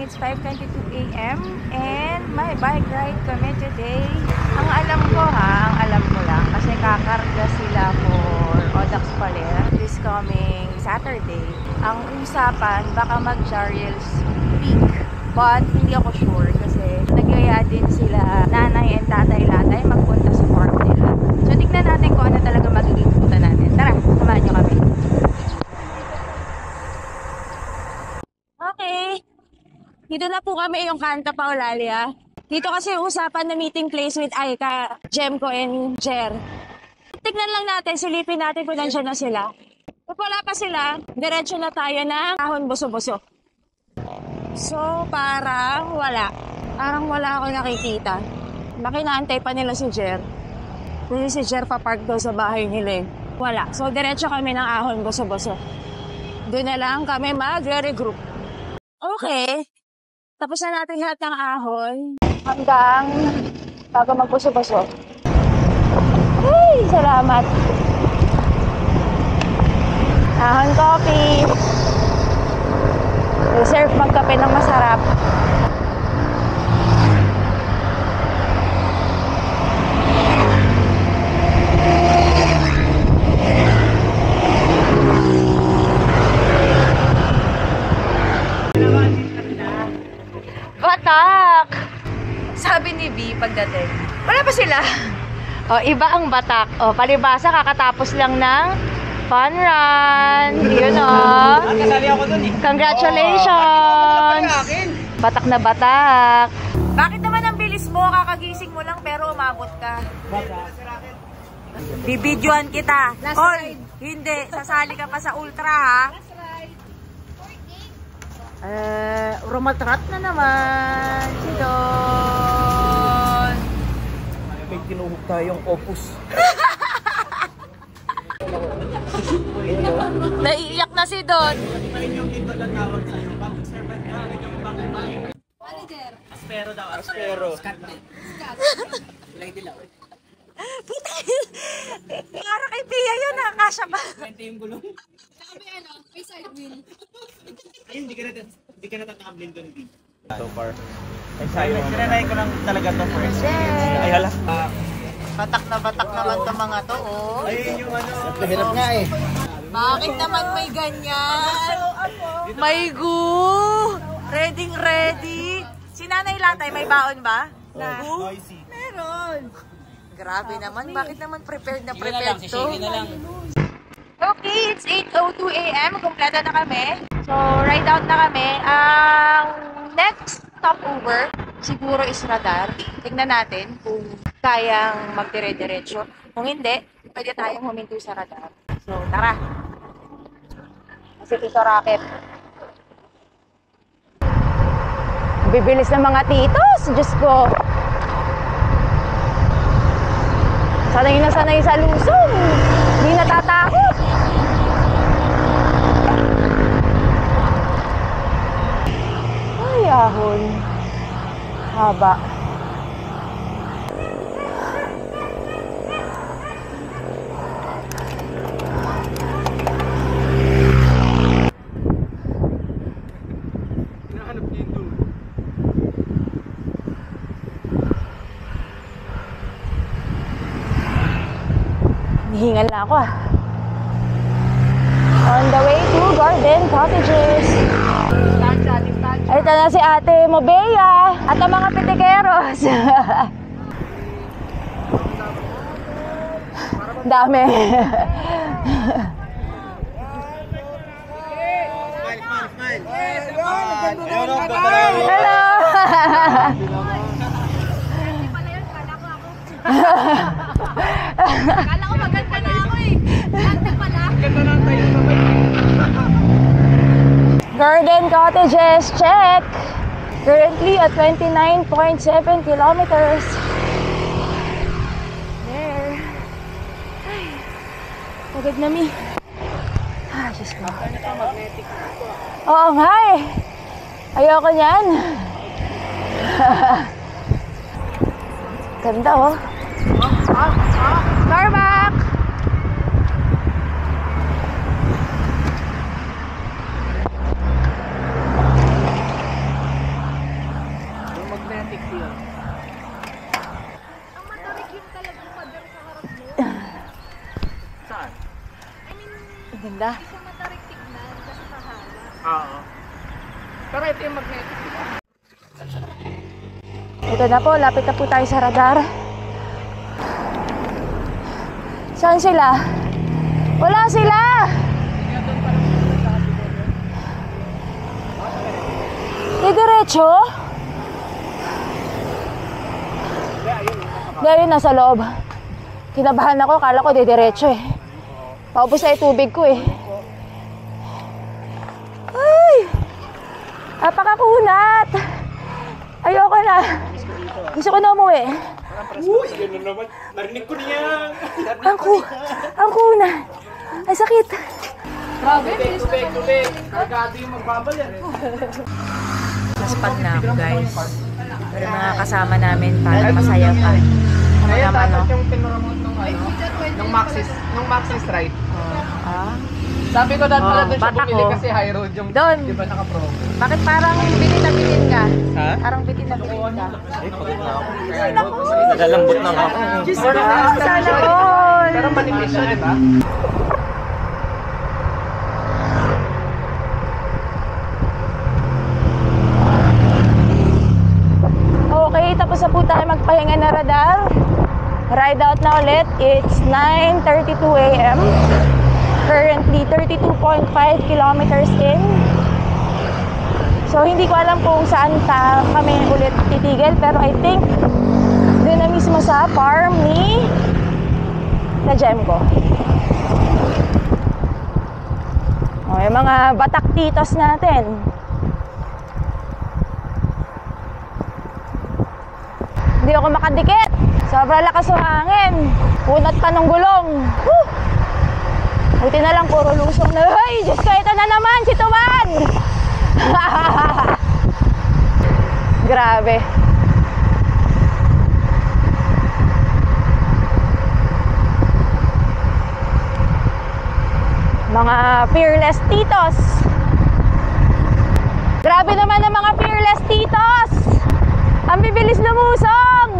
It's 5:22 a.m. and may bike ride kami today. Ang alam ko lang kasi kakarga sila for Audax Paler this coming Saturday. Ang usapan baka mag-Jariel's Peak, but hindi ako sure kasi nagyaya din sila nanay and tatay magpunta sa farm nila. So tignan natin kung ano talaga magiging punta natin. Tara, samahan nyo kami. Okay, dito na po kami yung Kanta Paulalia. Dito kasi usapan na meeting place with Aika, Jemco and Jer. Tignan lang natin, silipin natin kung nandiyan na sila. Kung wala pa sila, diretso na tayo ng Ahon Buso-Buso. So, parang wala ako nakikita. Makinaantay pa nila si Jer. Kasi si Jer papark daw sa bahay nila eh. Wala. So, diretso kami ng Ahon Buso-Buso. Doon na lang kami magre-regroup. Okay. Tapos na natin lahat ng ahon. Hanggang bago magbuso-buso. Hey, salamat. Ahon coffee. Deserve magkape ng masarap. Batak! Sabi ni B pagdating. Wala pa sila. O, iba ang batak. O, palibasa kakatapos lang ng fun run. Yun o. Congratulations! Batak na batak. Bakit naman ang bilis mo? Kakagising mo lang pero umabot ka. Bibidyoan kita. Oy, hindi. Sasali ka pa sa ultra ha. Rumatrat na naman si Don. May tinuhog tayong opus. Naiiyak na si Don. Aspero daw, aspero. Para kay Pia yun, nakakasya ba? 20 yung gulong. Sabi may side wheel. Ayun, hindi ka natatablin doon. So far. Ay, sayo. Sinanay ko lang talaga to for experience. Ay, hala. Batak na batak naman to mga to, oh. Ayun yung ano. Hirap nga eh. Bakit naman may ganyan? May gu! Ready. Si Nanay Latay, may baon ba? Noisy. Meron. Grabe naman. Bakit naman prepared na prepared to? Okay, it's 8:02 a.m. Kompleto na kami. So, ride out na kami. Ang next stopover, siguro is Radar. Tingnan natin kung kayang magdire-diretso. Kung hindi, pwede tayong huminto sa Radar. So, tara. Kasi ito racket. Bibilis ng mga titos. Diyos ko. Sanay na sanay sa Luzon. Hindi natatakot. Ay, ahon. Haba. Hinahanap niyo yung doon. Hihingal na ako ah. On the way to Garden Cottages. Ito na si Ate Mobea at ang mga pitikeros. Dami. Smile. Hello. Kala ko maganda na ako eh. Ganda pala. Ganda na tayo sabay. Garden Cottages, check! Currently at 29.7 kilometers. There. Ay, pagod na mi. Ah, Diyos ko. Oo nga eh. Ayoko niyan. Ganda oh. Tarmac! Ganda. Hindi siya matarik tignan kasi mahaba. Oo. Pero ito yung magnetic, di ba? Ito na po, lapit na po tayo sa radar. Saan sila? Wala sila! Diretso? Hindi, ayun, nasa loob. Kinabahan ako, kala ko diretso eh. Paubos na yung tubig ko eh. Ay! Napakakunat! Ayoko na. Gusto ko na umuwi. Uy! Yun na naman. Narinig ko niya. Ang kunat. Ay, sakit. Grabe, bilis na. Tubig. Kargado yung magbabal yan. Naspag na ako, guys. Pero mga kasama namin para masaya pa. Kaya naman, dapat no? yung pinurumot nung Maxis ride. Sabi ko dahil pala doon siya batak bumili ko. kasi high road yung Doon. di ba naka-promo. Bakit parang bitin na bitin ka? Ha? Parang bitin na bitin ka. Ay, pagod na ako. Nalalambot na ako. Diyos ko, sana all. Pero manipis siya, di ba? Okay, tapos na po tayo magpahinga na radar. Ride out na ulit. It's 9:32 a.m. Currently 32.5 kilometers in. So hindi ko alam kung saan kami ulit titigil, pero I think doon na mismo sa farm ni na Jemco. Oh, yung mga batak titos natin. Hindi ako makadikit. Sobrang lakas ng hangin. Punot pa ng gulong. Woo! Buti na lang puro lusong na. Ay, Diyos ko, ito na naman, si Tuman! Grabe. Mga fearless titos. Grabe naman ang mga fearless titos. Ang bibilis lumusong.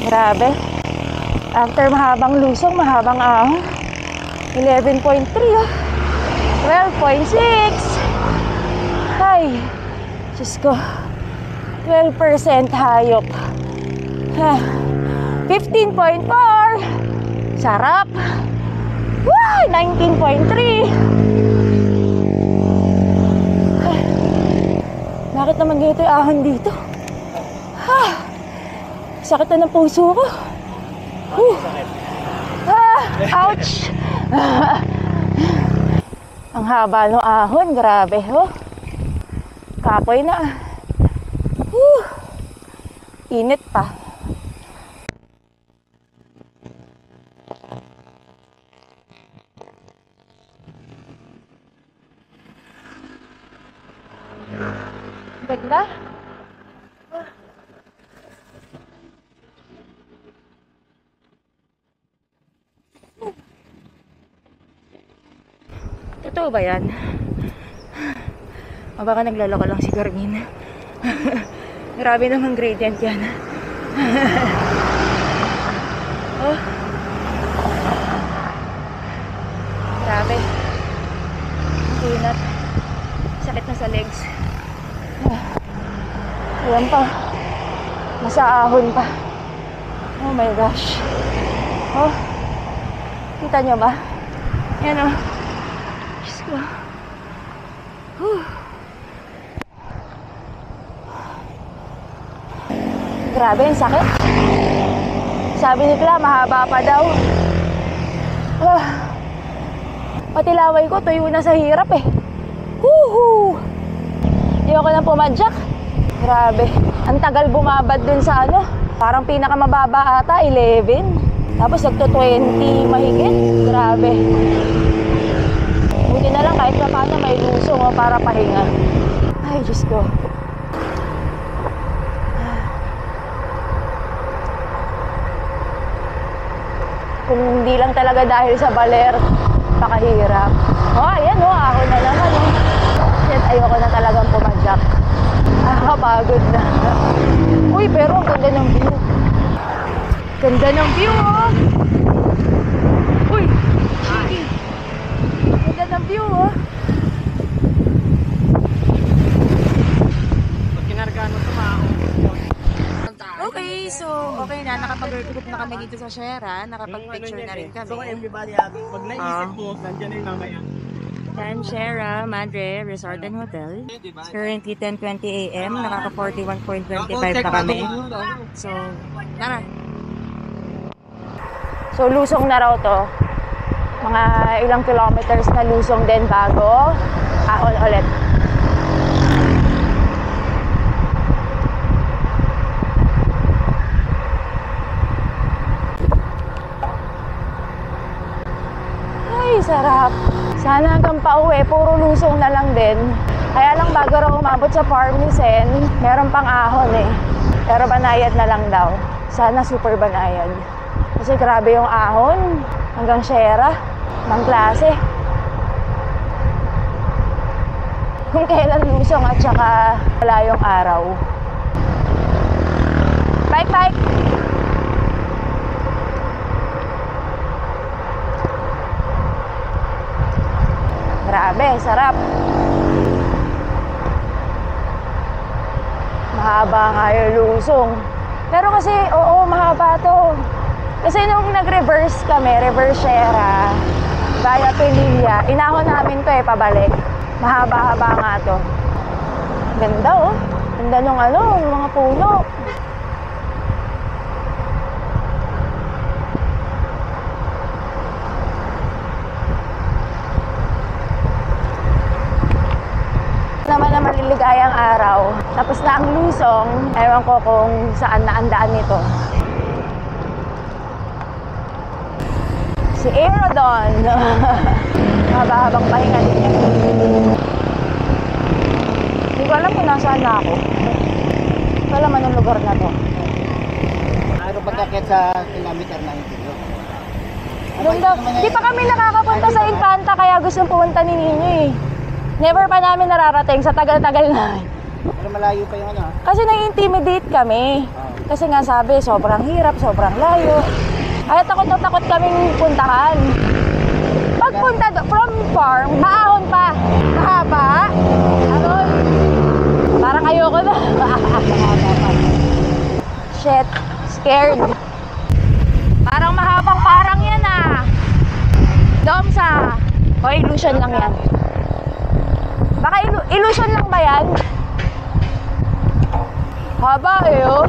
Grabe. After mahabang lusong, mahabang ahon. 11.3 oh. 12.6. Ay, Diyos ko. 12% hayop. 15.4. Sarap. Wow, 19.3. Bakit naman ganito yung ahon dito? Sakit na ng puso ko. Ouch! Ang haba ng ahon, grabe. Oh. Kapoy na. Init pa. Ganda. Totoo ba yan? O baka naglaloko lang si Carmine. Grabe namang gradient yan. Oh. Grabe. Kunat. Sakit na sa legs. Ayan pa. Nasa ahon pa. Oh my gosh. Oh. Kita nyo ba? Yan oh. Diyos ko. Grabe, ang sakit. Sabi ni Cla, mahaba pa daw. Pati laway ko, tuyo na sa hirap eh. Woohoo! Ayoko na pumadyak. Grabe. Ang tagal bumabad dun sa ano. Parang pinakamababa ata, 11. Tapos nagto-20 mahigit. Grabe. Buti na lang kahit pa paano may lusong o para pahinga. Ay, Diyos ko. Kung hindi lang talaga dahil sa baler, pakahirap. Oh, ayan oh, ahon na naman oh. Shit, ayoko Nakakapagod na. Uy, pero ang ganda ng view. Ganda ng view, oh. Uy, shaky. Ganda ng view, oh. Pag kinargaan mo tumao. Okay, so okay na. Nakapag-group na kami dito sa Shera. Nakapag-picture na rin So kami. everybody, pag naisip mo, nandiyan na yung mamaya. Yan, Shera Madre Resort and Hotel. It's currently 10:20 a.m. Nakaka 41.25 na kami. So, tara. So, lusong na raw to. Mga ilang kilometers na lusong din bago ahon ulit. Ay, sarap. Sana hanggang pauwi, puro lusong na lang din. Kaya lang bago raw umabot sa Parmisen, meron pang ahon eh. Pero banayad na lang daw. Sana super banayad. Kasi grabe yung ahon. Hanggang Shera. Mang klase. Kung kailan lusong at saka wala yung araw. Bike, bike! Grabe, sarap. Mahaba nga yung lusong. Pero kasi, oo, mahaba to. Kasi nung nag-reverse kami, reverse Shera, via Pinilla, inahon namin to eh, pabalik. Mahaba-haba nga to. Ganda oh. Ganda nung mga puno. Naman na maliligayang araw. Tapos na ang lusong. Ewan ko kung saan na ang daan nito. Si Aerodon. Mahaba-habang pahinga din yan. Hindi ko alam kung nasaan na ako. Hindi ko alam anong lugar na to. Pero pagkakit sa kilometer na ito. Hindi pa kami nakakapunta sa Infanta kaya gustong pumunta ni Nino eh. Never pa namin nararating sa tagal-tagal na. Pero malayo pa yung ano. Kasi nai-intimidate kami. Kasi nga sabi, sobrang hirap, sobrang layo. Kaya takot na takot kaming puntahan. Pagpunta from farm, maahon pa. Mahaba. Aron. Parang ayoko na. Shit. Scared. Parang mahabang parang yan ah. Domsa. O illusion lang yan. Baka illusion lang ba yan? Haba eh oh.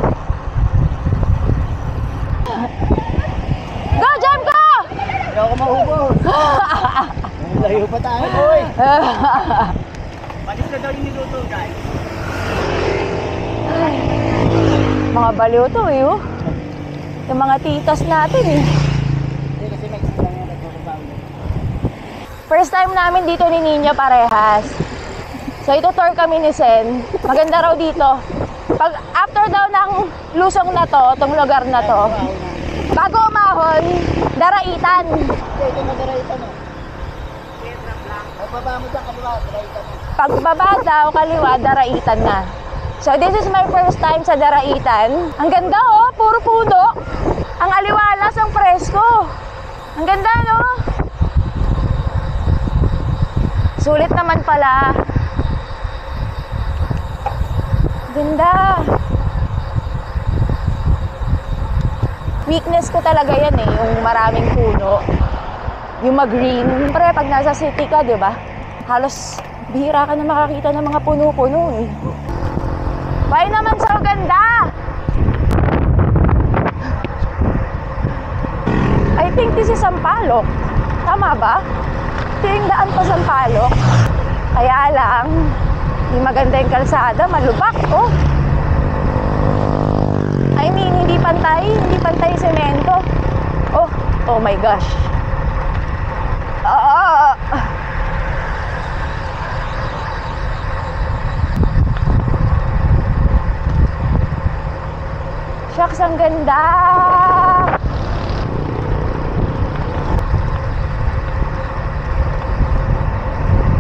Go, jump go! Hindi ako maubos. Layo pa tayo, boy. Panis na daw yung niluto, guys. Mga baliw to eh oh. Yung mga titas natin eh. Hindi kasi may isa lang yung nagpapabawi. First time namin dito ni Nino parehas. So ito-tour kami ni Sen. Maganda raw dito. Pag after daw ng lusong na to, tong lugar na to, bago umahon, daraitan. Ito na daraitan eh. Pagbaba mo dyan, kaliwa, daraitan eh. Pagbaba daw, kaliwa, daraitan na. So this is my first time sa daraitan. Ang ganda oh, puro puno. Ang aliwalas, ang presko. Ang ganda no? Sulit naman pala. Ganda. Weakness ko talaga yan eh, yung maraming puno. Yung mag-green. Pero pag nasa city ka, di ba? Halos bihira ka na makakita ng mga puno-puno eh. Why naman sa ganda? I think this is Sampaloc. Tama ba? Ito yung daan pa Sampaloc. Kaya lang, hindi maganda yung kalsada, malubak, oh. I mean, hindi pantay yung semento. Oh my gosh. Shucks, ang ganda.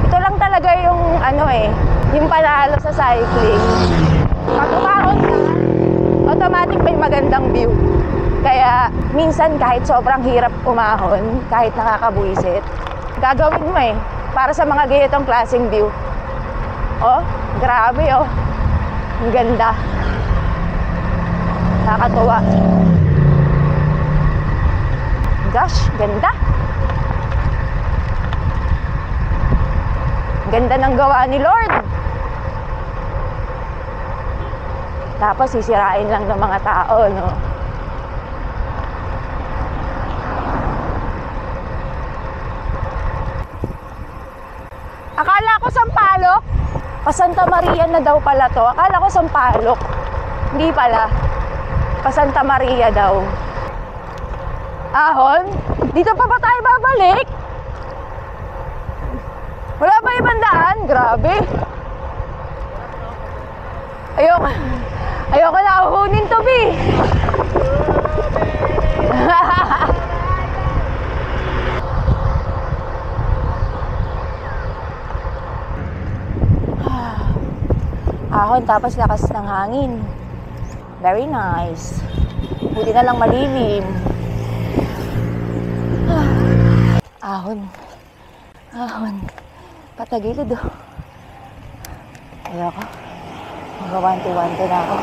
Ito lang talaga yung yung panalo sa cycling. Pag umahon ka, automatic may magandang view. Kaya minsan kahit sobrang hirap umahon, kahit nakakabuisit, gagawin mo para sa mga ganitong klaseng view. Oh, grabe oh. Ang ganda. Nakakatuwa. Gosh, ganda. Ganda ng gawa ni Lord. Tapos sisirain lang ng mga tao, no? Akala ko Sampaloc. Pa Santa Maria na daw pala to. Akala ko Sampaloc. Hindi pala. Pa Santa Maria daw. Ahon? Dito pa ba tayo babalik? Wala ba ibang daan? Grabe. Ayoko na ahunin to, Bi. Ahon tapos lakas ng hangin. Very nice. Buti na lang malilim. Ahon. Patagilid oh. Ayoko. Magawanti-wanti na ako.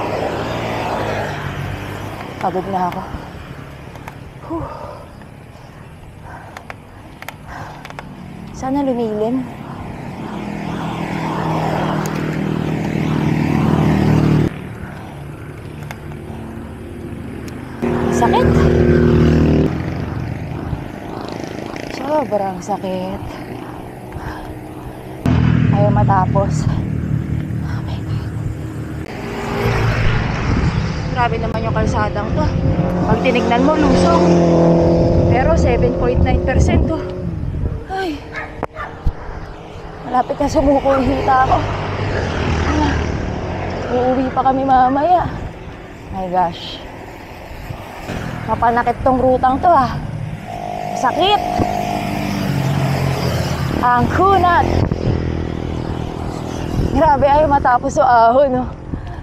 Pagod na ako. Sana lumilim. Sakit. Sobrang sakit. Ayaw matapos. Oh my God. Grabe naman yung kalsadang to. Pag tinignan mo, lusong. Pero 7.9% to. Ay. Malapit na sumuko yung hita ko. Uuwi pa kami mamaya. My gosh. Mapanakit tong rutang to ah. Sakit. Ang kunat. Grabe ayaw matapos yung ahon no.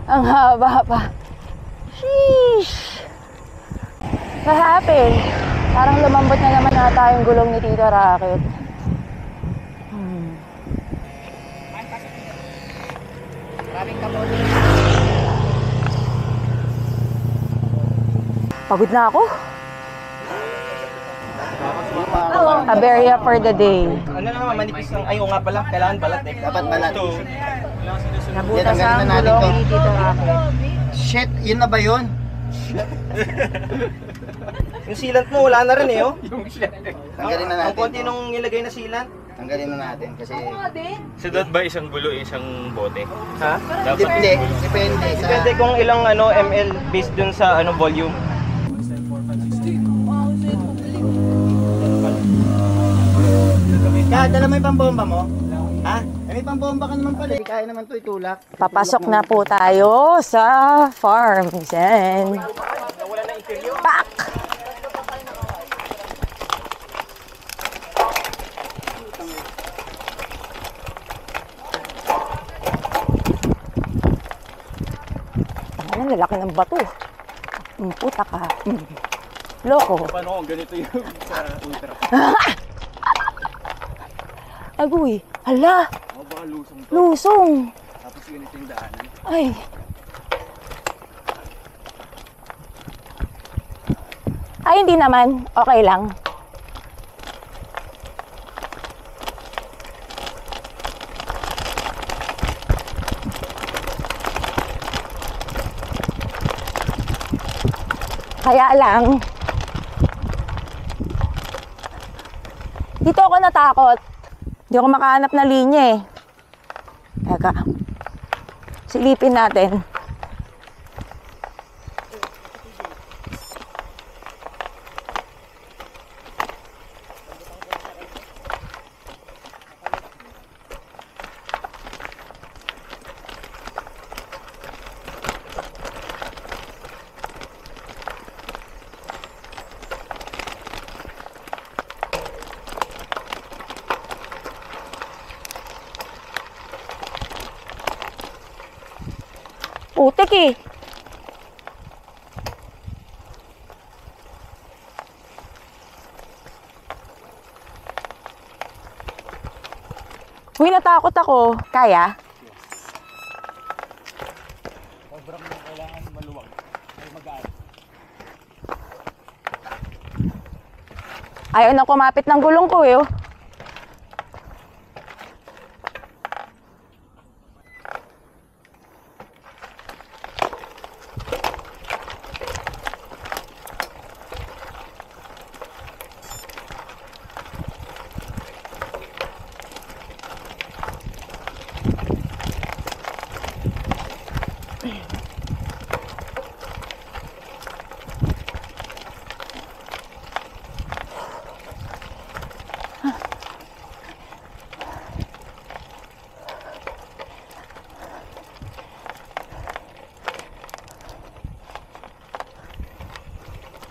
Ang haba pa. Sheesh. What happened? Parang lumambot na naman ata yung gulong ni Tito Rocket. Pagod na ako. Aberia for the day. Ano naman, manipis lang. Ayaw nga pala, kailangan balat eh. Dapat balat. Nabutas ang gulong ni Tito Rocket. Shit, yun na ba yun? Yung sealant mo, wala na rin eh oh. Tanggalin na natin. Ang konti nung nilagay na sealant. Tanggalin na natin kasi... So doon ba isang gulo, isang bote? Ha? Depende. Depende sa... Depende kung ilang ml based dun sa volume. Kaya, dala mo yung pambomba mo? Ha? May pambomba ka naman pala. Kaya naman to itulak. Papasok na po tayo sa farm. Yan. Pak! Ang lalaki ng bato. Puta ka. Loko. Paano kung ganito yung sa ultra? Agoy. Hala. O baka lusong to. Lusong. Tapos ganito yung daanan. Ay. Ay, hindi naman. Okay lang. Kaya lang, dito ako natakot. Hindi ako makahanap na linya eh. Teka. Silipin natin. Putik eh. Uy, natakot ako. Kaya? Sobrang kailangan maluwag. Ay magaan. Ayaw na kumapit ng gulong ko eh. Oh.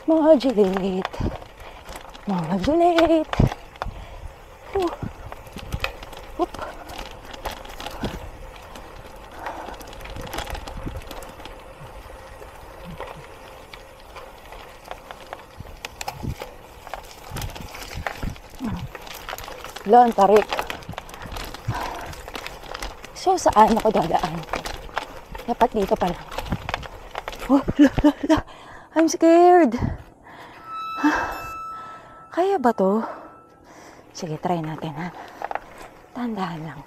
Modulate. Modulate. Oop. Lan, tarik. So, saan ako dadaan? Dapat dito pala. Oh, la. I'm scared. Kaya ba to? Sige, try natin ha. Tandaan lang.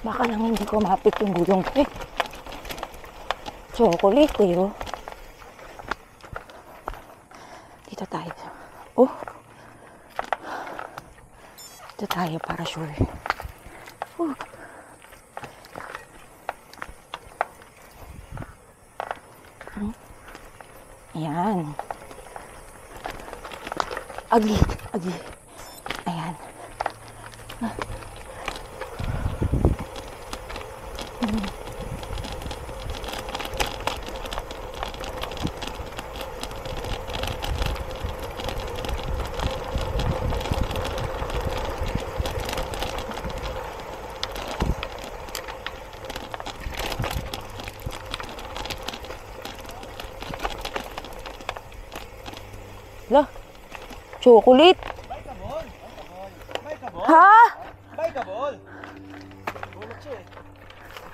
Baka lang hindi ko mapit yung gulong ko eh. Chocolate eh oh. Dito tayo. Oh. Dito tayo para sure. Ayan. Agi. Ayan. Lah, chocolate. Ha?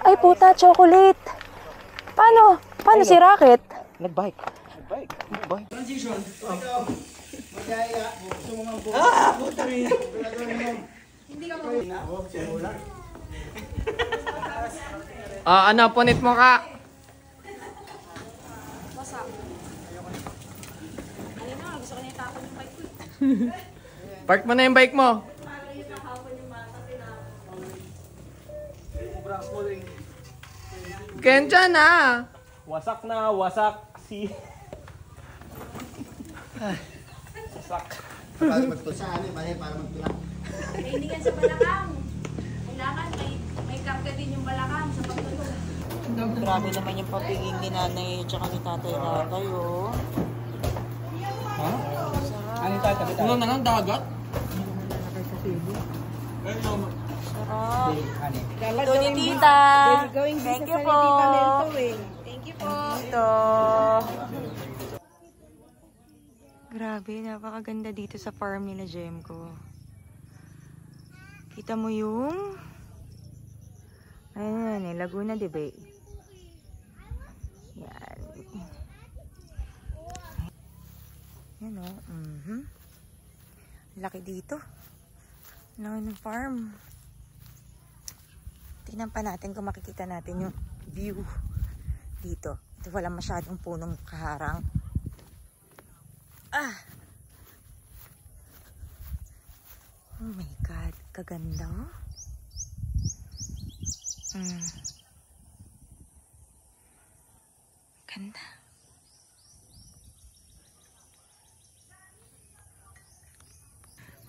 Ay puta, chocolate. Paano si Rocket? Nagbike. Ano, punit mo ka? Park mo na yung bike mo. Kensya na. Wasak na, wasak si... Para magtulsaan eh, para magtulak. Hindi yan sa balakang. Kailangan may karga din yung balakang sa pagtulog. Grabe naman yung papiging ni nanay tsaka ni tatay oh. Ano yung tatabi tayo? Ano na lang, dagat? Sarap. Ito ni tita. Thank you po. Thank you po. Ito. Grabe, napakaganda dito sa farm nila Jemco. Kita mo yung... Ayan, Laguna de Bay. Yan. Yan o. Laki dito. Laki ng farm. Tingnan pa natin kung makikita natin yung view dito. Ito wala masyadong punong kaharang. Oh my God. Kaganda oh. Ganda.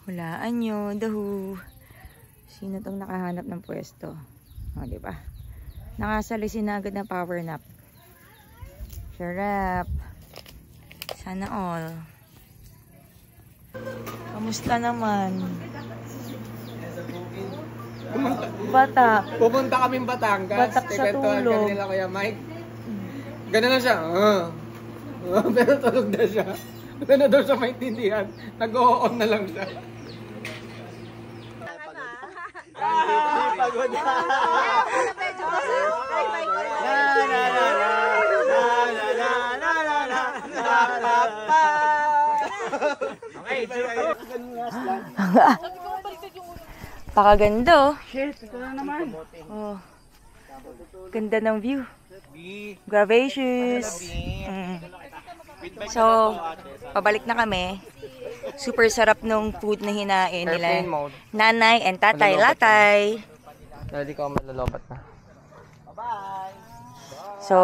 Hulaan nyo, dahu. Sino tong nakahanap ng pwesto? O, diba? Nakasalisin na agad ng power nap. Sarap. Sana all. Kamusta naman? Batak. Pupunta kaming Batangas. Batak sa Ikwentuhan tulog. ka nila Kuya Mike. Ganun na siya. Pero tulog na siya. Ito na daw siya maintindihan. Nag-o-on na lang siya. Pagod na. Pakaganda oh. Shit, ito na naman. Oh. Ganda ng view. Gravacious. So, pabalik na kami. Super sarap nung food na hinain nila. Airplane mode. Nanay and tatay latay. Hindi ko malalobat na. So,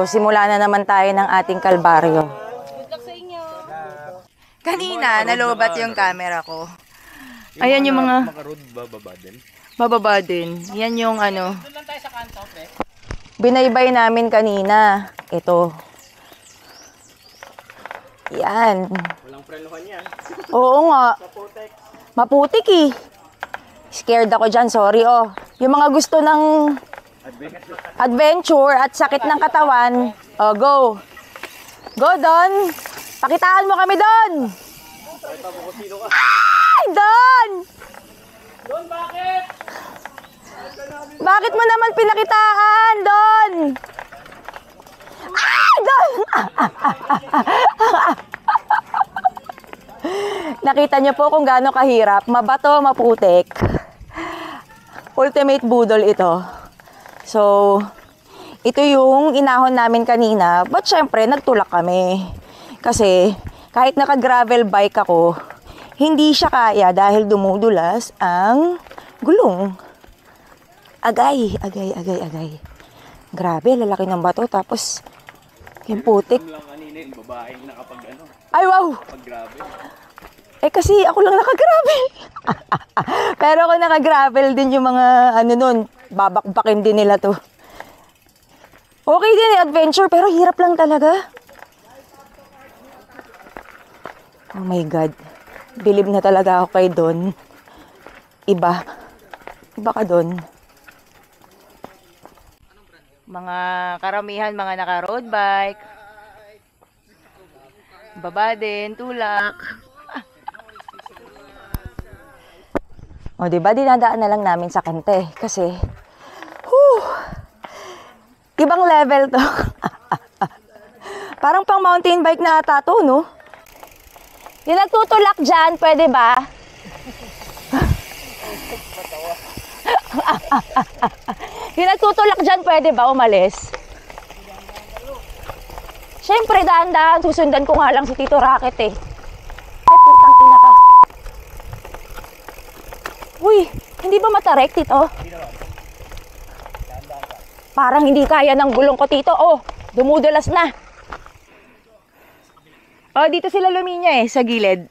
simula na naman tayo ng ating kalbaryo. Kanina, nalobat yung camera ko. Ayan yung mga... Makarood bababa din. Bababa din. Yan yung ano. Binaybay namin kanina. Ito. Yan. Walang prenuhan yan. Oo nga. Maputik eh. Scared ako dyan, sorry oh. Yung mga gusto ng adventure at sakit ng katawan, oh go. Go Don. Pakitaan mo kami Don. Ay Don! Don, bakit? Bakit mo naman pinakitaan, Don? Ay, Don! Nakita niyo po kung gaano kahirap. Mabato, maputik. Ultimate budol ito. So, ito yung inahon namin kanina. But syempre, nagtulak kami. Kasi, kahit naka-gravel bike ako, hindi siya kaya dahil dumudulas ang gulong. Agay. Grabe, lalaki ng bato. Tapos, yung putik. Lang kanina yung babaeng nakapag ano, Ay, wow! pag grabe. Kasi ako lang naka-gravel. Pero kung naka-gravel din yung mga ano nun, babakbakin din nila to. Okay din adventure, pero hirap lang talaga. Oh my God. Believe na talaga ako kay Don. Iba ka Don. Mga karamihan, mga naka-road bike. Baba din, tulak. O, diba, dinadaan na lang namin sa kante. Kasi, ibang level to. Parang pang mountain bike na ata to, no? Yung nagtutulak dyan, pwede ba? Yung nagtutulak dyan, pwede ba umalis? Siyempre, dahan-dahan, susundan ko nga lang si Tito Rocket eh. Ay, putang ina ka. Uy, hindi ba matarek, Tito? Parang hindi kaya ng gulong ko, Tito. Oh, dumudulas na. Oh, dito sila luminya eh, sa gilid.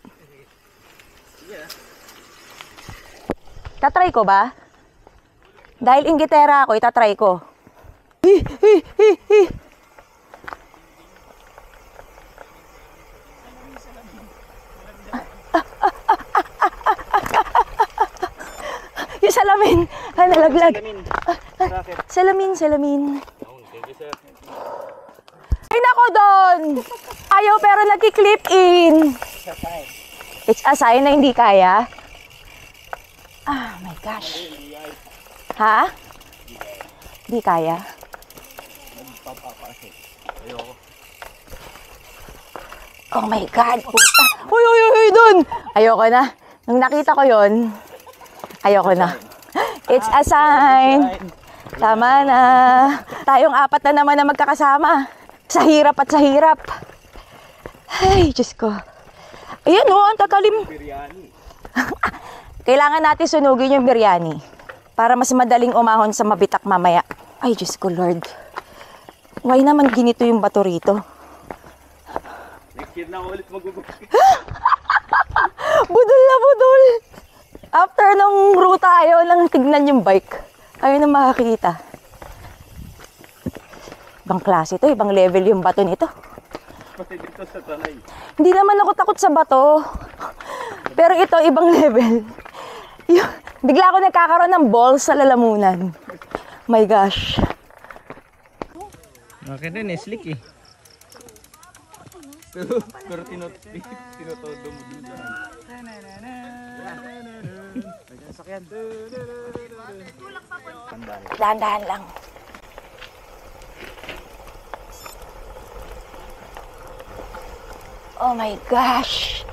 Tatry ko ba? Dahil inggitera ako, itatry ko. Yung salamin, nalaglag. Salamin. Ay nako Don! Ayaw pero nagki-clip in. It's a sign na hindi kaya. Ah, my gosh. Ha? Hindi kaya? Oh my God, puta. Uy, Don! Ayoko na. Nung nakita ko yon, ayoko na. It's a sign. Tama na. Tayong apat na naman na magkakasama. Sa hirap at sa hirap. Ay, Diyos ko. Ayan o, ang tatalim. Kailangan natin sunugin yung biryani. Para mas madaling umahon sa mabitak mamaya. Ay, Diyos ko, Lord. Why naman ginito yung bato rito? Next year na ulit magugupit. Budol na budol. After nung ruta, ayaw lang tignan yung bike. Ayaw na makakita. Ibang klase to, ibang level yung bato nito. Pati dito sa tanay. Hindi naman ako takot sa bato. Pero ito, ibang level. Bigla ako nagkakaroon ng balls sa lalamunan. My gosh. Akin rin, slick eh. Pero tinotodo mo dun dyan. Sakyan. Dahan-dahan lang. Oh my gosh.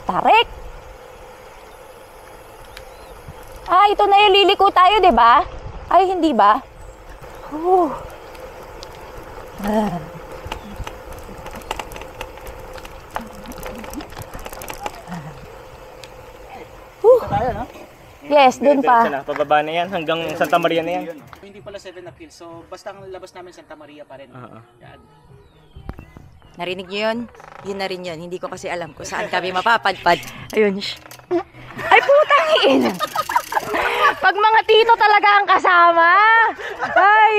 Tarik! Ah, ito na yung liliko tayo, di ba? Ay, hindi ba? Tayo, no? Yes, dun pa. Pababa na yan, hanggang Santa Maria na yan. Hindi pala 7 na kills. So, basta ang labas namin Santa Maria pa rin. Yan. Narinig niyo yun? Yun na rin yun. Hindi ko kasi alam kung saan kami mapapadpad. Ayun. Ay, putang ina! Pag mga tito talaga ang kasama. Ay!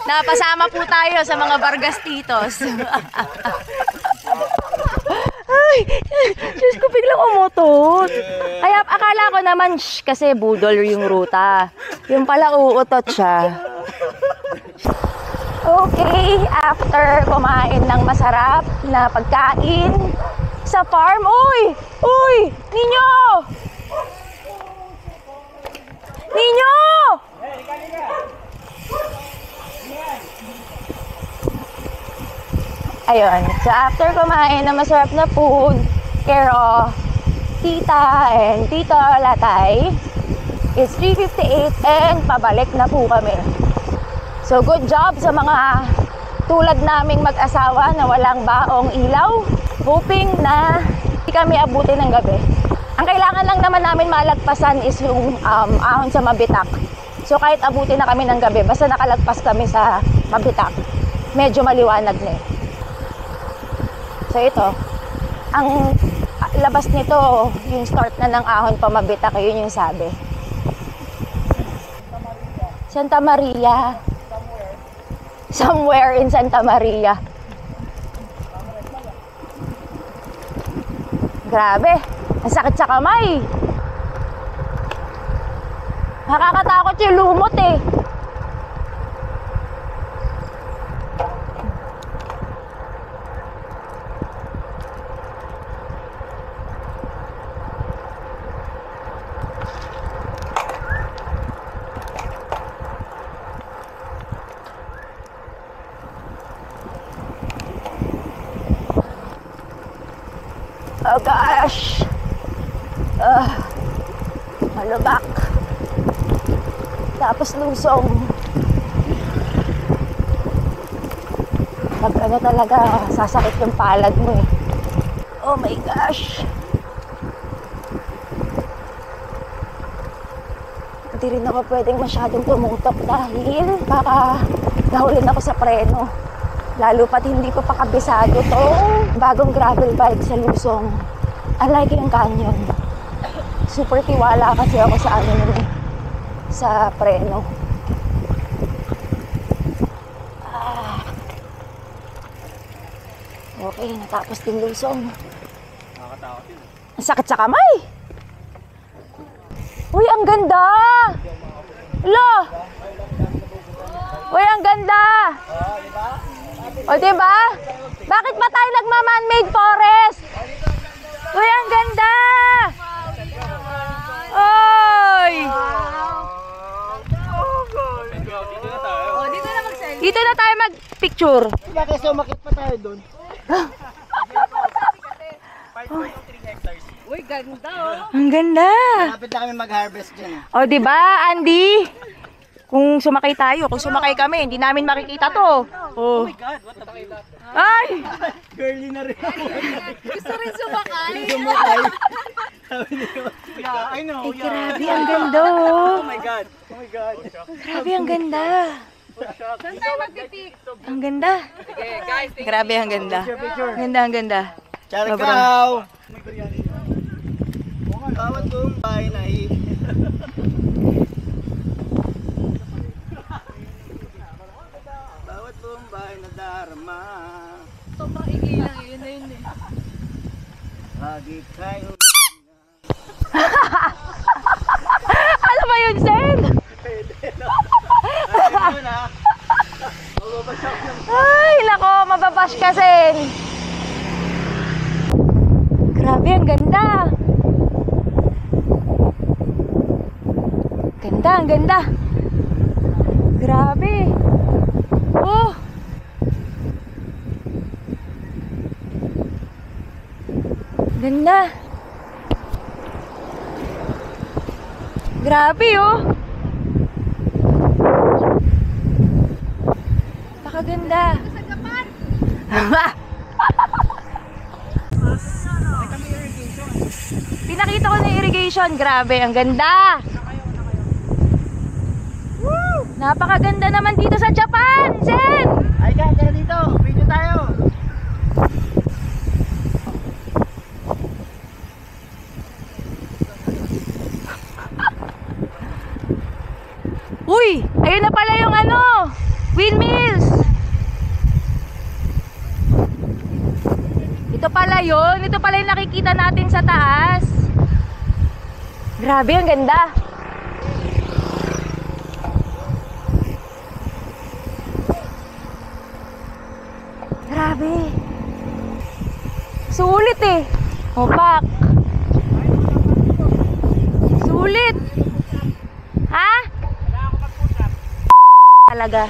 Napasama po tayo sa mga Vargas titos. Ay! Diyos ko, biglang umutot. Kaya akala ko naman, kasi budol yung ruta. Yung pala uutot siya. Okay, after kumain ng masarap na pagkain sa farm. Uy! Uy! Ninyo! Ninyo! Ayun. So, after kumain ng masarap na food, care of Tita and Tito Latay, it's 3:58 and pabalik na po kami. So, good job sa mga tulad naming mag-asawa na walang baong ilaw. Hoping na hindi kami abutin ng gabi. Ang kailangan lang naman namin malagpasan is yung ahon sa Mabitak. So, kahit abutin na kami ng gabi, basta nakalagpas kami sa Mabitak, medyo maliwanag na eh. So, ito. Ang labas nito, yung start na ng ahon pa Mabitak, yun yung sabi. Santa Maria. Somewhere in Santa Maria. Grabe. Ang sakit sa kamay. Nakakatakot yung lumot eh. Oh gosh. Malubak. Tapos lusong. Pag ano talaga, sasakit yung palad mo eh. Oh my gosh. Hindi rin ako pwedeng masyadong tumutok dahil baka nahulin ako sa preno. Lalo pat hindi ko pa kabisado tong bagong gravel bike sa Lusong. Unlike yung canyon. Super tiwala kasi ako sa ano yun, sa preno. Okay, natapos din Lusong. Nakakatakot yun. Ang sakit sa kamay. Uy, ang ganda! Lo! Uy, ang ganda! O, diba? Bakit ba tayo nagma-man-made forest? Uy, ang ganda! Oy! Dito na tayo mag-picture. Bakit sumakit pa tayo doon? Uy, ganda oh. Ang ganda! Malapit na kami mag-harvest dyan. O, diba, Andy? Kung sumakay tayo, kung sumakay kami, hindi namin makikita to. Oh my God, what the fuck? Ay! Girly na rin. Gusto rin sumakay. Yeah, I know. Ay, grabe, ang ganda oh. Oh my God. Oh my God. Grabe, ang ganda. Saan tayo magpitik? Ang ganda. Grabe, ang ganda. Ganda, ang ganda. Charikaw! Bawat kumbay na hip. Bawat kumbay na darama. Sobrang ingay lang. Yun na yun eh. Lagi kayo. Ano ba yun, Sen? Ay, nako, mababash ka, Sen. Grabe, ang ganda. Ganda, ang ganda. Grabe. Oh. Ganda. Grabe, oh. Pakaganda. Pinakita ko na irrigation. Grabe, ang ganda. Woo! Napakaganda naman dito sa Japan, Sen. Ay, kaya dito. Video tayo. Uy, ayun na pala yung ano, windmills. Ito pala yun. Ito pala yung nakikita natin sa taas. Grabe, ang ganda. Grabe. Sulit eh. Opak. Sulit. Ha? Talaga.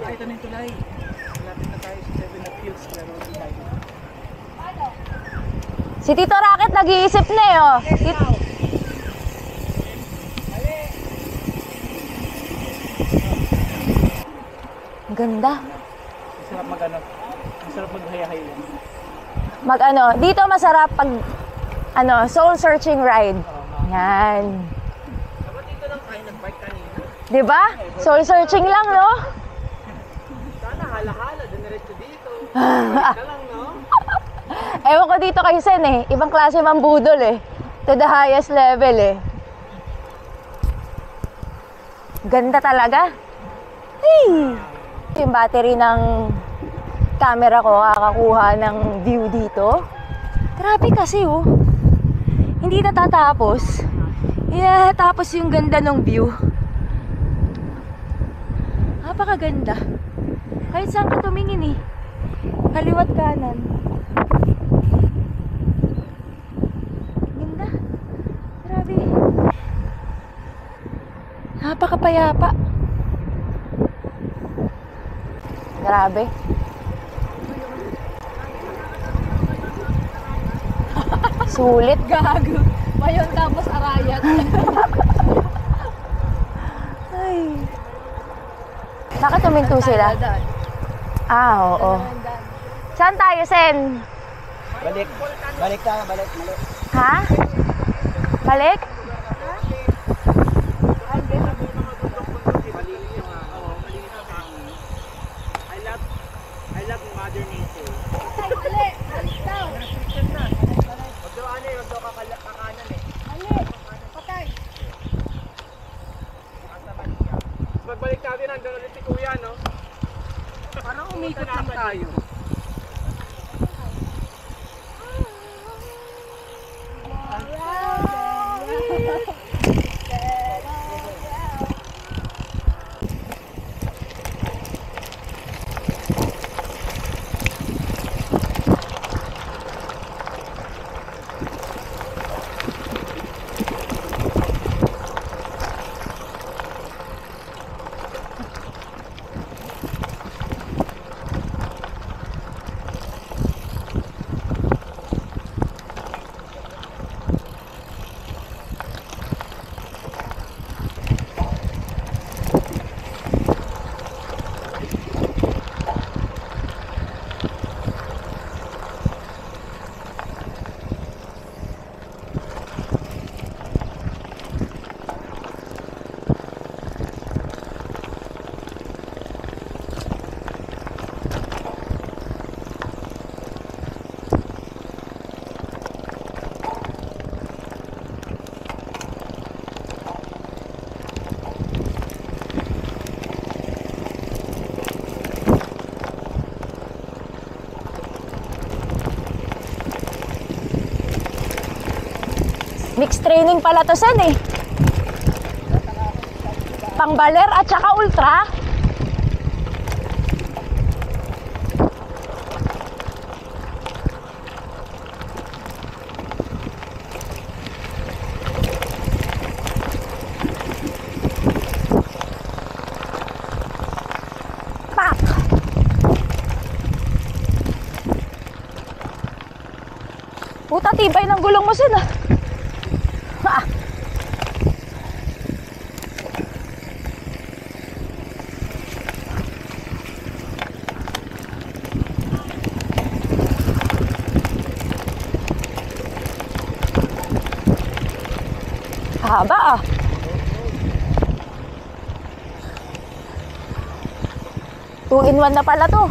Ito na yung tulay. Malapit na tayo sa 7 at Hills. Si Tito Rocket nag-iisip na eh, oh. Ang ganda. Masarap mag-ano. Masarap maghaya-haya. Mag-ano, dito masarap pag ano, soul searching ride. Yan. Dapat dito lang tayo nag-bike kanina. 'Di ba? Soul searching lang, no? Sana hala-hala, diniretso dito. Balik ka lang, no? Ewan ko dito kay Sen eh. Ibang klase mambudol eh. To the highest level eh. Ganda talaga. Hey! Yung battery ng camera ko kakakuha ng view dito. Grabe kasi oh. Hindi natatapos. Hindi natatapos yung ganda ng view. Napakaganda. Kahit saan ka tumingin eh. Kaliwat kanan. Ganda. Grabe. Napakapayapa. Grabe. Sulit. Gago. Mayon tapos arayat. Ay. Bakit tuminto sila? Ah, oo. Saan tayo, Sen? Balik. Balik tayo, balik. Balik. Ha? Balik? I love Mother Nature. Pagbalik natin, nandun ulit si Kuya, no? Parang umikot lang tayo. Mixed training pala to, Sen eh. Pang baler at saka ultra. Pak! Puta, tibay ng gulong mo, Sen ah. Ah. Haba ah. Two in one na pala to.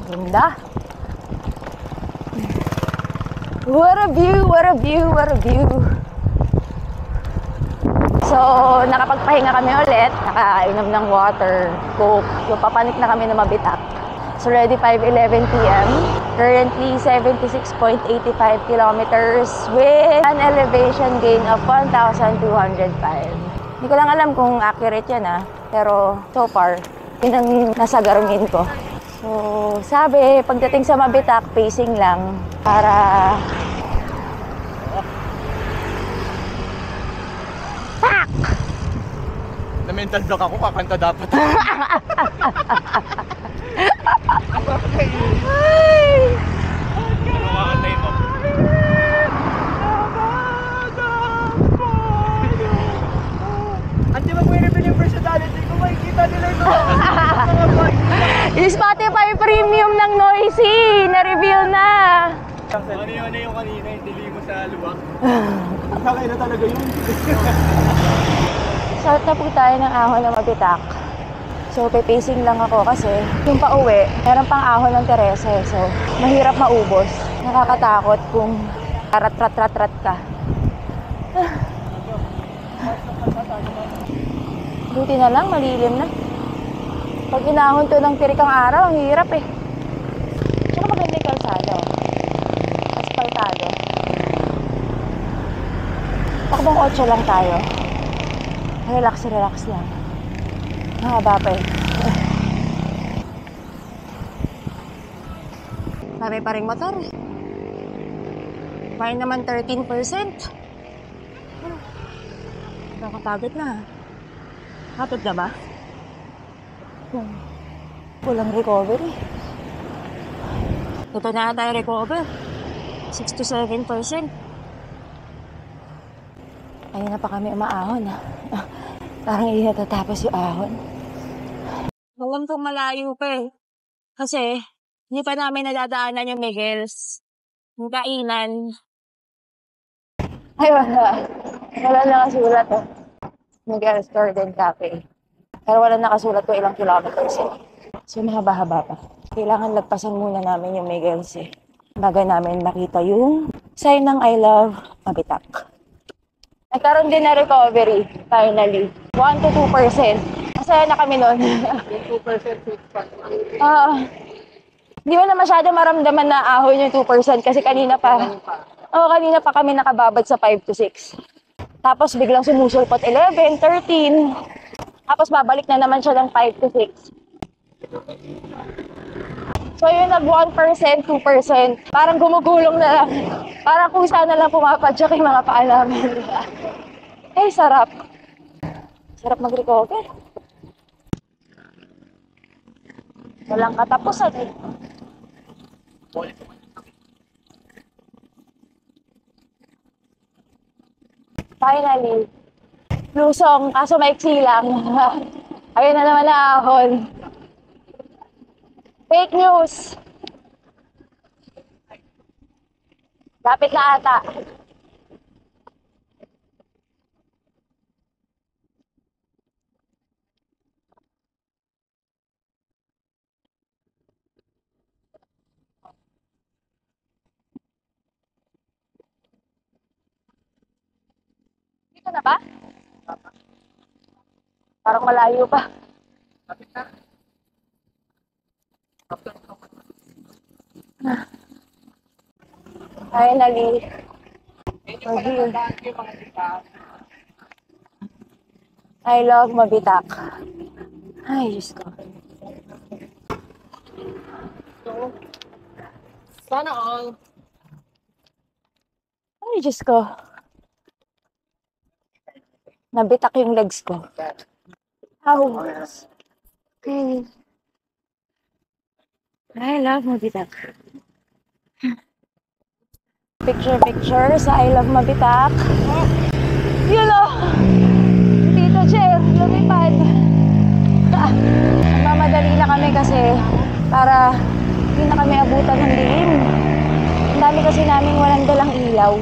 Ganda. What a view, what a view, what a view. So, nakapagpahinga kami ulit. Nakainom ng water, coke. So, papanik na kami na mabitak. So, already 5:11 p.m. Currently, 76.85 kilometers with an elevation gain of 1,205. Hindi ko lang alam kung accurate yan ah. Pero, so far, yun ang nasa Garmin ko. So, sabi, pagdating sa mabitak, pacing lang para... Pak! Na-mental block ako, kakanta dapat. Ay! Ano kakantay mo? At di ba pwede yung personality ko, makikita nila ito. Yung Spotify Premium ng Noisy, na-reveal na. Ano yung kanina, hindi mo sa luwak? Sakay na talaga yun. Start na po tayo ng ahon na mabitak. So, pipacing lang ako kasi yung pauwi, meron pang ahon ng Teresa eh. So, mahirap maubos. Nakakatakot kung rat-rat-rat-rat ka. Buti na lang, malilim na. Pag inahon to ng tirikang araw, ang hirap eh. Tsaka maganda yung kalsada oh. Aspaltado. Takbong 8 lang tayo. Relax, relax lang. Mahaba pa eh. Marami pa rin motor. May naman 13%. Nakakapagod na. Hapit na ba? Walang recovery. Ito na tayo recover. 6 to 7%. Ayun na pa kami umaahon ah. Parang hindi natatapos yung ahon. Alam kong malayo pa eh. Kasi hindi pa namin nadadaanan yung Miguel's. Yung kainan. Ay, wala. Wala nakasulat oh. Miguel's Garden Cafe. Pero wala nakasulat ko ilang kilometers eh. So mahaba-haba pa. Kailangan lagpasan muna namin yung Miguel's eh. Bago namin makita yung sign ng I love Mabitak. Nagkaroon din na recovery, finally. 1 to 2%. Masaya na kami nun. 2% sweet spot. Hindi mo na masyado maramdaman na ahon yung 2% kasi kanina pa kami nakababad sa 5 to 6. Tapos biglang sumusulpot 11, 13. Tapos babalik na naman siya ng 5 to 6. So yun nag 1%, 2%. Parang gumugulong na lang. Parang kung saan na lang pumapadyak yung mga paa namin. Eh, sarap. Sarap mag-recover. Walang katapusan eh. Finally, Lusong, kaso maiksi lang. Ayun na naman na ahon. Fake news. Lapit na ata. Dito na ba? Parang malayo pa. Finally. I love Mabitak. Ay, Diyos ko. Sana all. Ay, Diyos ko. Nabitak yung legs ko. How? Okay. I love Mabitak. Picture sa I love Mabitak. Yun o! Tito Jer, lumipad. Mamadali na kami kasi para hindi na kami abutan ng dilim. Ang dami kasi namin walang dalang ilaw.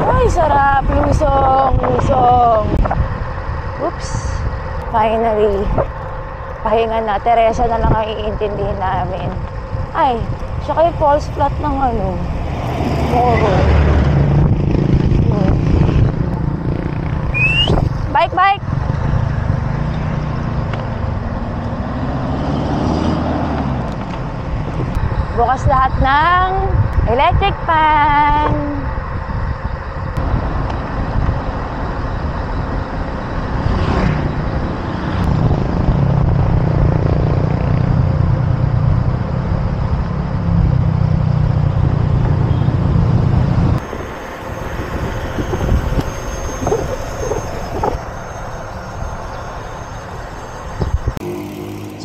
Ay, sarap. Lusong, lusong. Oops. Finally. Pahinga na. Teresa na lang ang iintindihin namin. Ay, siya kayo false flat ng ano. Moro. Bike, bike! Bukas lahat ng electric fan.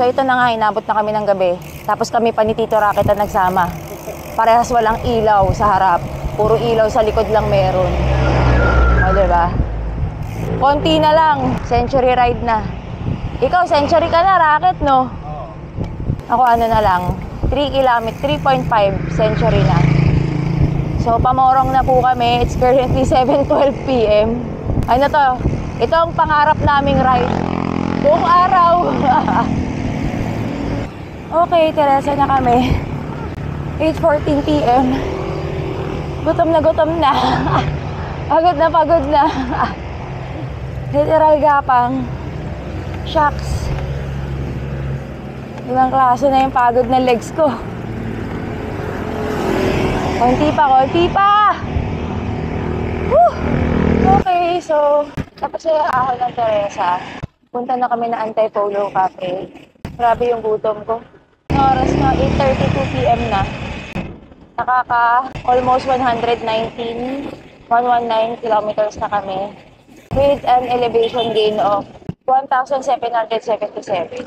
So ito na nga, inabot na kami ng gabi. Tapos kami pa ni Tito Rocket na nagsama. Parehas walang ilaw sa harap. Puro ilaw sa likod lang meron. O, diba? Konti na lang. Century ride na. Ikaw, century ka na, Rocket, no? Ako ano na lang. 3 kilometer, 3.5 century na. So, pamorong na po kami. It's currently 7:12 p.m. Ano to? Ito ang pangarap naming ride. Buong araw. Okay, Teresa na kami. 8:14 p.m. Gutom na. Pagod na. Literal gapang. Shucks. Ibang klase na yung pagod na legs ko. Konti pa. Woo! Okay, so tapos na ako ng Teresa. Punta na kami na Antipolo Cafe. Grabe yung gutom ko. Oras na 8:32 p.m. na. Nakaka almost 119 kilometers na kami. With an elevation gain of 1,777.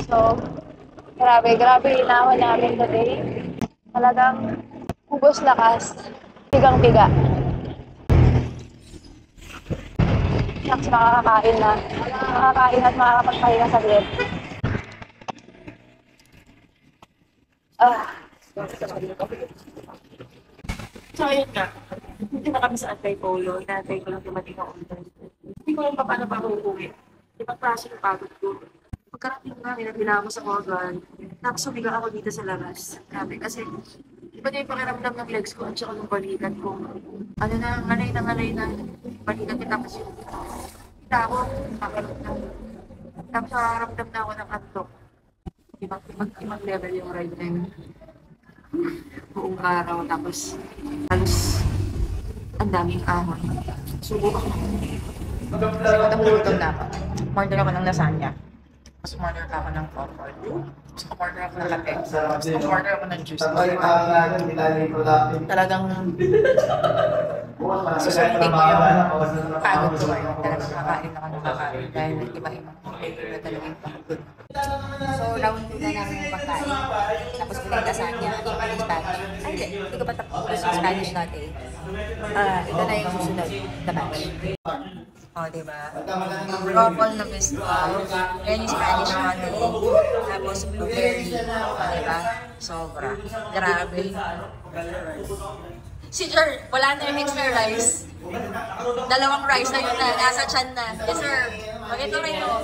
So, grabe inahon namin today. Talagang hugos lakas. Pigang-piga. Shucks, makakakain na. Makakain at makakapagpahinga sa bed. So, ayun nga. Hindi na kami sa Antipolo. Inaantay ko lang dumating ang order. Hindi ko lang paano pa uuwi. Ibang klase ng pagod ko. Pagkarating nga, nila ako sa organ. Tapos sumiga ako dito sa labas. Grabe, kasi iba na yung pakiramdam ng legs ko at saka ng balikat ko. Ano na, ngalay na balikat ko. Tapos yung kita ako, pakiramdam. Tapos nakaramdam na ako ng antok. Ibang level yung ride na yun. Buong araw, tapos halos ang daming ahon. Subo ako. Kasi gutom na ako. Order ako ng lasagna. Tapos order ako ng popcorn. Tapos order ako ng latte. Tapos order ako ng juice. Talagang susulitin ko yung pagod ko ngayon. Talagang kakain ako ng kakain. Dahil iba-ibang na talagang pagod. So, round 2 na namin yung pagkain. Tapos pinay lasagna, yung Spanish. Ay, hindi ko pa tapos yung Spanish natin. Ito na yung susunod na batch. O, diba? Ruffle na biscuit. Yan yung Spanish natin. Tapos blueberry. O, diba? Sobra. Grabe. Si Jer, wala na yung extra rice. Dalawang rice na yun na. Nasa chan na. Yes, sir. Ito rin o.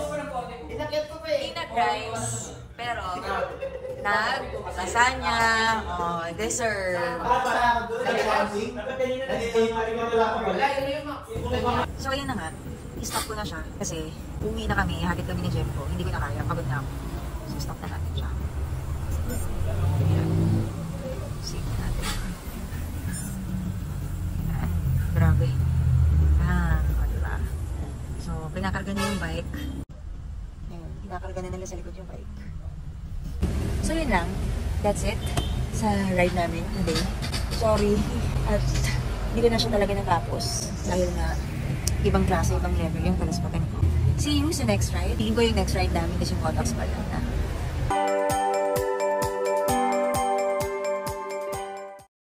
Peanut rice, pero lasagna, dessert. So, yun na nga. i-stop ko na siya kasi uwi na kami, hatid kami ni Jemco. Hindi ko na kaya, pagod na ako. So, stop na natin siya. Ayan. Save natin. Ayan. Grabe. O diba? So, pinakarga niya yung bike. Ayan. Pinakarga na nila sa likod yung bike. So, yun lang. That's it sa ride namin today. Sorry. At hindi ko na siya talaga natapos. Dahil na ibang klase, ibang level yung talaspakan ko. See you sa next ride. Tingin ko yung next ride namin is yung Kotax pala.